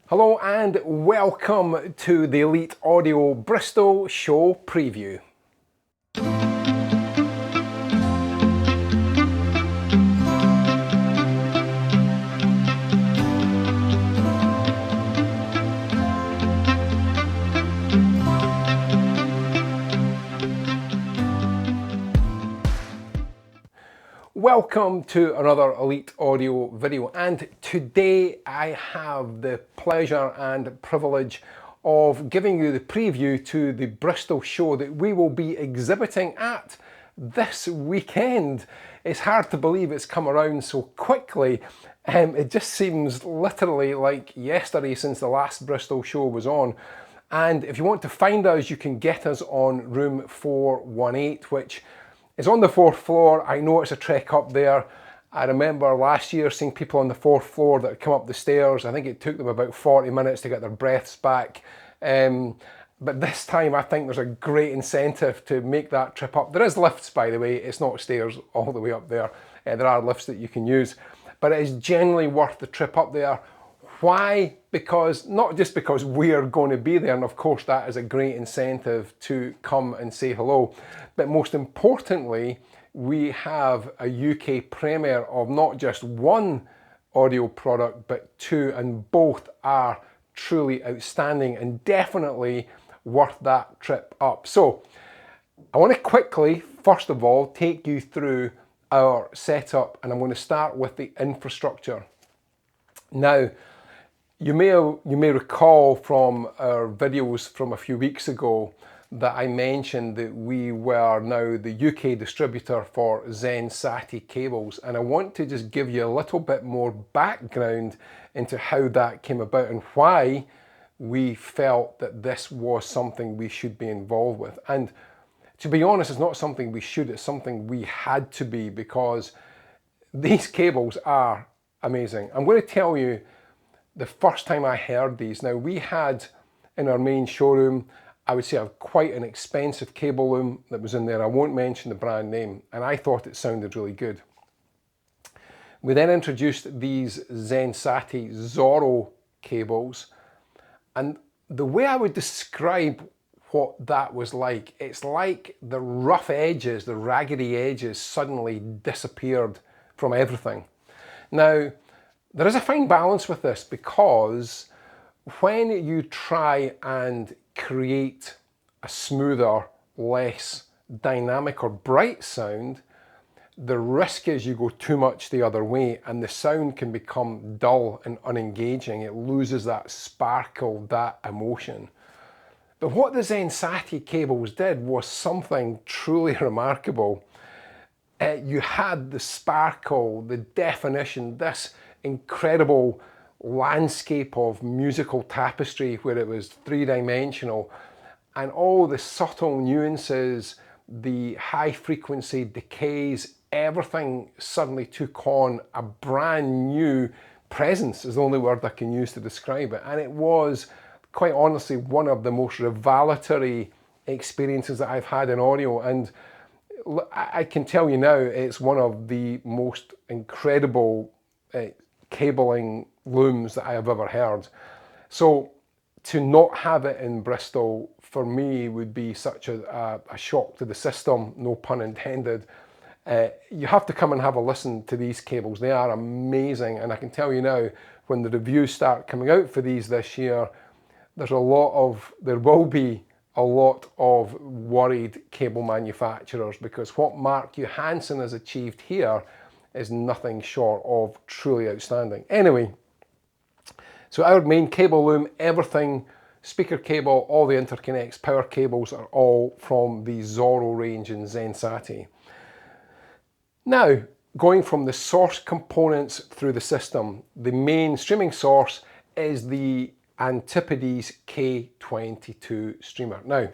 Hello and welcome to the Elite Audio Bristol Show preview. Welcome to another Elite Audio video, and today I have the pleasure and privilege of giving you the preview to the Bristol show that we will be exhibiting at this weekend. It's hard to believe it's come around so quickly. It just seems literally like yesterday since the last Bristol show was on. And if you want to find us, you can get us on room 418, which is on the 4th floor. I know it's a trek up there. I remember last year seeing people on the 4th floor that had come up the stairs. I think it took them about 40 minutes to get their breaths back. But this time I think there's a great incentive to make that trip up. There is lifts, by the way. It's not stairs all the way up there. There are lifts that you can use. But it is generally worth the trip up there. Why? Because, not just because we're going to be there, and of course that is a great incentive to come and say hello, but most importantly, we have a UK premiere of not just one audio product, but two, and both are truly outstanding and definitely worth that trip up. So, I want to quickly, first of all, take you through our setup, and I'm going to start with the infrastructure. Now, you may recall from our videos from a few weeks ago that I mentioned that we were now the UK distributor for Zensati Cables, and I want to just give you a little bit more background into how that came about and why we felt that this was something we should be involved with. And to be honest, it's not something we should, it's something we had to be, because these cables are amazing. I'm going to tell you the first time I heard these. Now, we had in our main showroom, I would say, quite an expensive cable loom that was in there. I won't mention the brand name, and I thought it sounded really good. We then introduced these Zensati Zorro cables, and the way I would describe what that was like, it's like the rough edges, the raggedy edges suddenly disappeared from everything. Now, there is a fine balance with this, because when you try and create a smoother, less dynamic or bright sound, the risk is you go too much the other way and the sound can become dull and unengaging. It loses that sparkle, that emotion. But what the Zensati cables did was something truly remarkable. You had the sparkle, the definition, this incredible landscape of musical tapestry where it was three-dimensional, and all the subtle nuances, the high frequency decays, everything suddenly took on a brand new presence, is the only word I can use to describe it. And it was, quite honestly, one of the most revelatory experiences that I've had in audio, and I can tell you now, it's one of the most incredible cabling looms that I have ever heard. So to not have it in Bristol for me would be such a shock to the system, no pun intended. You have to come and have a listen to these cables. They are amazing, and I can tell you now, when the reviews start coming out for these this year, there will be a lot of worried cable manufacturers, because what Mark Johansson has achieved here is nothing short of truly outstanding. Anyway, so our main cable loom, everything, speaker cable, all the interconnects, power cables are all from the Zorro range in Zensati. Now, going from the source components through the system, the main streaming source is the Antipodes K22 streamer. Now,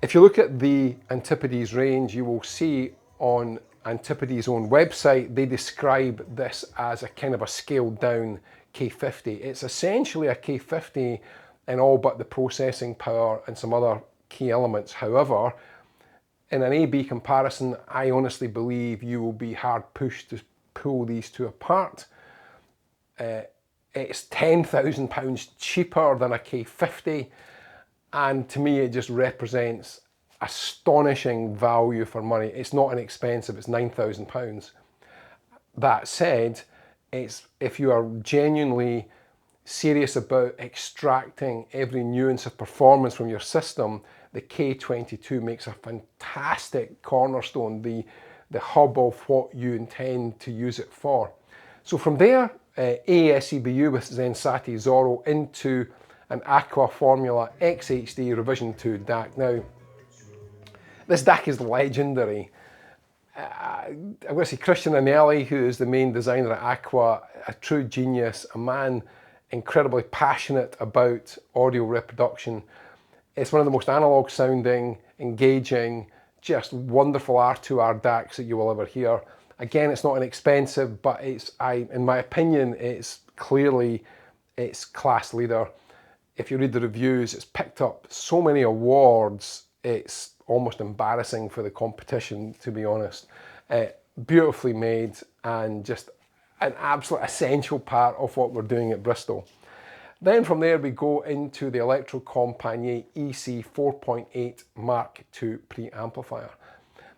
if you look at the Antipodes range, you will see on Antipodes' own website, they describe this as a kind of a scaled down K50. It's essentially a K50 in all but the processing power and some other key elements. However, in an A-B comparison, I honestly believe you will be hard pushed to pull these two apart. It's £10,000 cheaper than a K50, and to me it just represents astonishing value for money. It's not inexpensive, it's £9,000. That said, if you are genuinely serious about extracting every nuance of performance from your system, the K22 makes a fantastic cornerstone, the hub of what you intend to use it for. So from there, AES-EBU with Zensati Zorro into an Aqua Formula XHD Revision 2 DAC. Now, this DAC is legendary. I'm going to say Christian Anelli, who is the main designer at Aqua, a true genius, a man incredibly passionate about audio reproduction. It's one of the most analog sounding, engaging, just wonderful R2R DACs that you will ever hear. Again, it's not inexpensive, but in my opinion, it's clearly its class leader. If you read the reviews, it's picked up so many awards, it's almost embarrassing for the competition, to be honest. Beautifully made and just an absolute essential part of what we're doing at Bristol. Then from there we go into the Electrocompaniet EC48 Mark II preamplifier.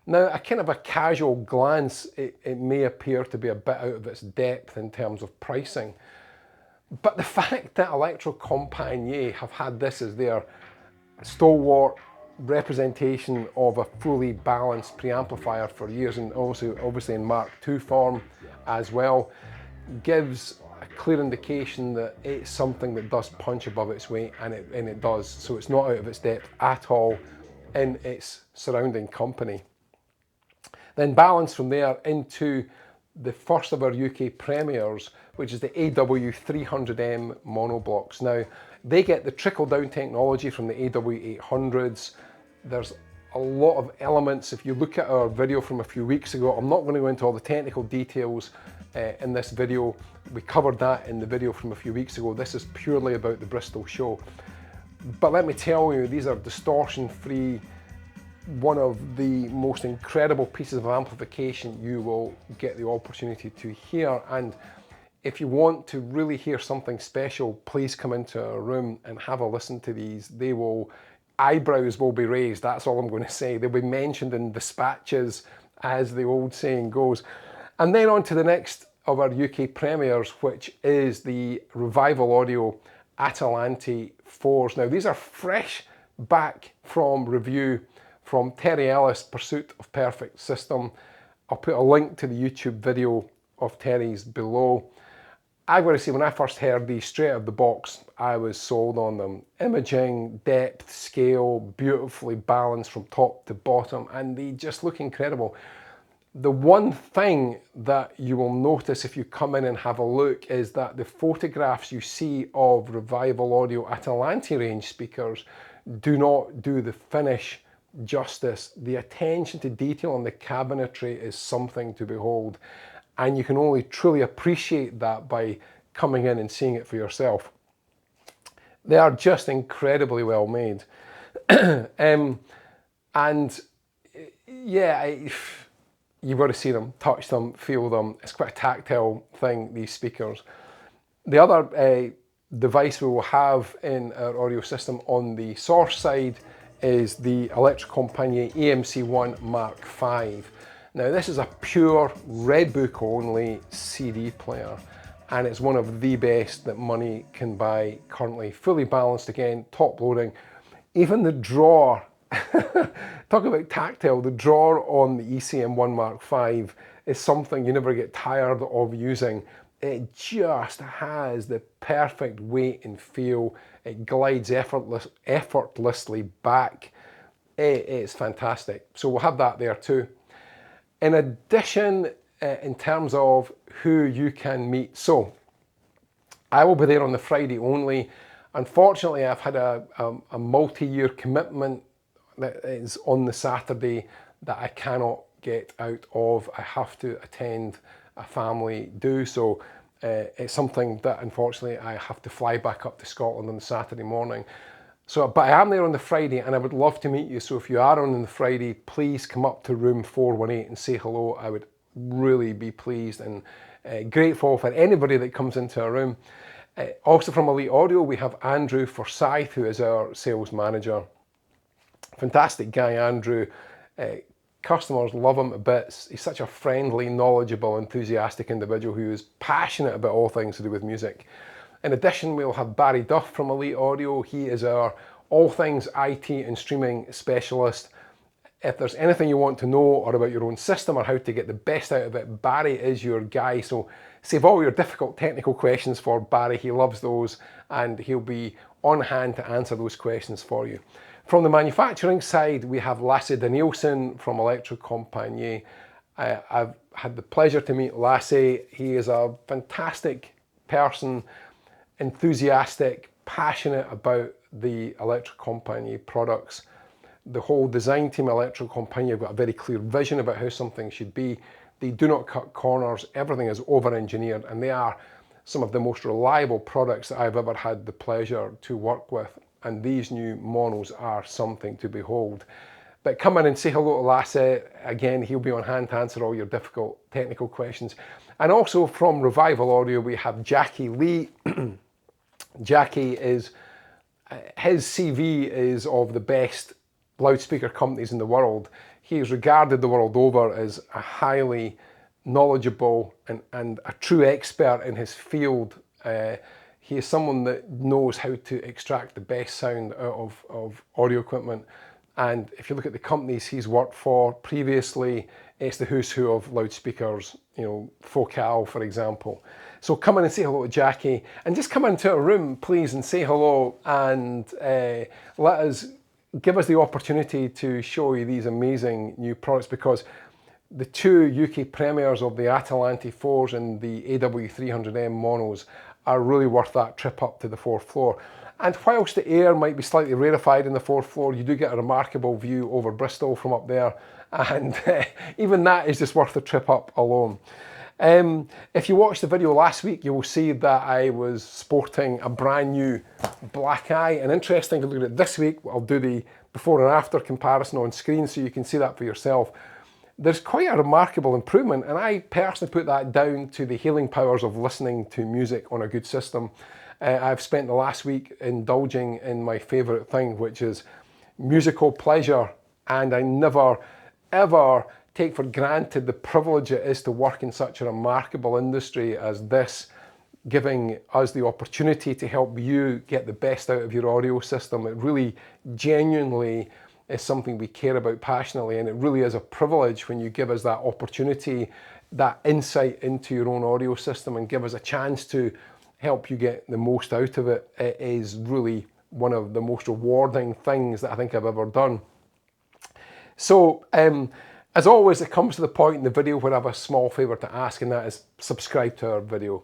Now, a kind of a casual glance, it may appear to be a bit out of its depth in terms of pricing, but the fact that Electrocompaniet have had this as their stalwart representation of a fully balanced preamplifier for years, and also obviously in Mark II form as well, gives a clear indication that it's something that does punch above its weight, and it does. So it's not out of its depth at all in its surrounding company. Then balance from there into the first of our UK premieres, which is the AW300M monoblocks. Now, they get the trickle-down technology from the AW800s. There's a lot of elements. If you look at our video from a few weeks ago, I'm not going to go into all the technical details in this video. We covered that in the video from a few weeks ago. This is purely about the Bristol show. But let me tell you, these are distortion-free, one of the most incredible pieces of amplification you will get the opportunity to hear. And if you want to really hear something special, please come into our room and have a listen to these. Eyebrows will be raised, that's all I'm going to say. They'll be mentioned in dispatches, as the old saying goes. And then on to the next of our UK premieres, which is the Revival Audio Atalante 4s. Now, these are fresh back from review from Terry Ellis' Pursuit of Perfect System. I'll put a link to the YouTube video of Terry's below. I've got to say, when I first heard these straight out of the box, I was sold on them. Imaging, depth, scale, beautifully balanced from top to bottom, and they just look incredible. The one thing that you will notice if you come in and have a look is that the photographs you see of Revival Audio Atalante range speakers do not do the finish justice. The attention to detail on the cabinetry is something to behold, and you can only truly appreciate that by coming in and seeing it for yourself. They are just incredibly well made. And yeah, you've got to see them, touch them, feel them. It's quite a tactile thing, these speakers. The other device we will have in our audio system on the source side is the Electrocompaniet AMC1 Mark V. Now, this is a pure Red Book only CD player, and it's one of the best that money can buy currently. Fully balanced again, top loading. Even the drawer, talk about tactile, the drawer on the ECM1 Mark V is something you never get tired of using. It just has the perfect weight and feel. It glides effortlessly back. It's fantastic. So we'll have that there too. In addition, in terms of who you can meet, so I will be there on the Friday only. Unfortunately, I've had a multi-year commitment that is on the Saturday that I cannot get out of. I have to attend a family do, so it's something that unfortunately I have to fly back up to Scotland on the Saturday morning. So, but I am there on the Friday, and I would love to meet you. So if you are on the Friday, please come up to room 418 and say hello. I would really be pleased and grateful for anybody that comes into our room. Also from Elite Audio, we have Andrew Forsyth, who is our sales manager. Fantastic guy, Andrew. Customers love him to bits. He's such a friendly, knowledgeable, enthusiastic individual who is passionate about all things to do with music. In addition, we'll have Barry Duff from Elite Audio. He is our all things IT and streaming specialist. If there's anything you want to know or about your own system or how to get the best out of it, Barry is your guy. So save all your difficult technical questions for Barry. He loves those and he'll be on hand to answer those questions for you. From the manufacturing side, we have Lasse Danielsen from ElectroCompanien. I've had the pleasure to meet Lasse. He is a fantastic person, enthusiastic, passionate about the ElectroCompanien products. The whole design team at ElectroCompanien have got a very clear vision about how something should be. They do not cut corners. Everything is over-engineered, and they are some of the most reliable products that I've ever had the pleasure to work with. And these new monos are something to behold. But come in and say hello to Lasse. Again, he'll be on hand to answer all your difficult technical questions. And also from Revival Audio, we have Jackie Lee. Jackie is, his CV is of the best loudspeaker companies in the world. He is regarded the world over as a highly knowledgeable and a true expert in his field. He is someone that knows how to extract the best sound out of audio equipment. And if you look at the companies he's worked for previously, it's the who's who of loudspeakers, you know, Focal, for example. So come in and say hello to Jackie, and just come into a room, please, and say hello, and give us the opportunity to show you these amazing new products, because the two UK premieres of the Atalante 4s and the AW300M monos are really worth that trip up to the fourth floor. And whilst the air might be slightly rarefied in the fourth floor, you do get a remarkable view over Bristol from up there, and even that is just worth the trip up alone. If you watched the video last week, you will see that I was sporting a brand new black eye, and interesting to look at it this week. I'll do the before and after comparison on screen so you can see that for yourself. There's quite a remarkable improvement, and I personally put that down to the healing powers of listening to music on a good system. I've spent the last week indulging in my favourite thing, which is musical pleasure, and I never ever take for granted the privilege it is to work in such a remarkable industry as this, giving us the opportunity to help you get the best out of your audio system. It really genuinely is something we care about passionately, and it really is a privilege when you give us that opportunity, that insight into your own audio system, and give us a chance to help you get the most out of it. It is really one of the most rewarding things that I think I've ever done. So as always, it comes to the point in the video where I have a small favour to ask, and that is subscribe to our video.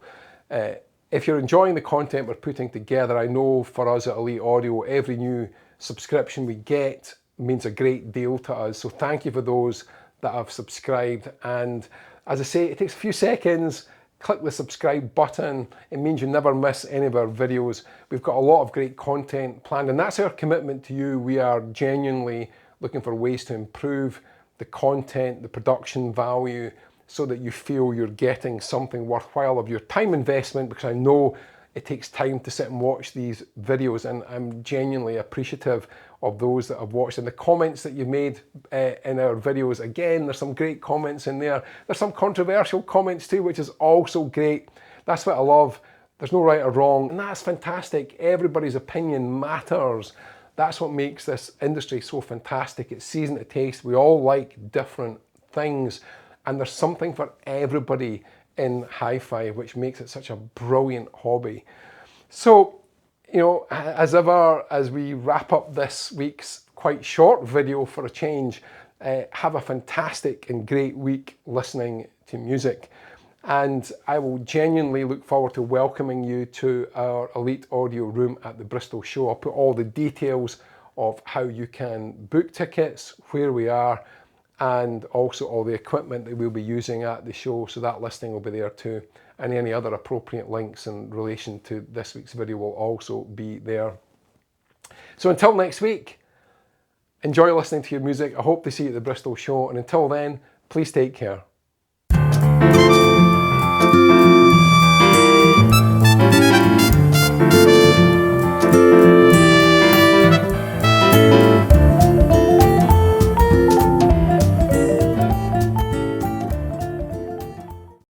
If you're enjoying the content we're putting together, I know for us at Elite Audio, every new subscription we get means a great deal to us. So thank you for those that have subscribed. And as I say, it takes a few seconds. Click the subscribe button. It means you never miss any of our videos. We've got a lot of great content planned, and that's our commitment to you. We are genuinely looking for ways to improve the content, the production value, so that you feel you're getting something worthwhile of your time investment, because I know it takes time to sit and watch these videos, and I'm genuinely appreciative of those that have watched, and the comments that you've made in our videos. Again, there's some great comments in there. There's some controversial comments too, which is also great. That's what I love. There's no right or wrong, and that's fantastic. Everybody's opinion matters. That's what makes this industry so fantastic. It's season to taste. We all like different things, and there's something for everybody in hi-fi, which makes it such a brilliant hobby. So, you know, as ever, as we wrap up this week's quite short video for a change, have a fantastic and great week listening to music. And I will genuinely look forward to welcoming you to our Elite Audio room at the Bristol show. I'll put all the details of how you can book tickets, where we are, and also all the equipment that we'll be using at the show. So that listing will be there too. And any other appropriate links in relation to this week's video will also be there. So until next week, enjoy listening to your music. I hope to see you at the Bristol show. And until then, please take care.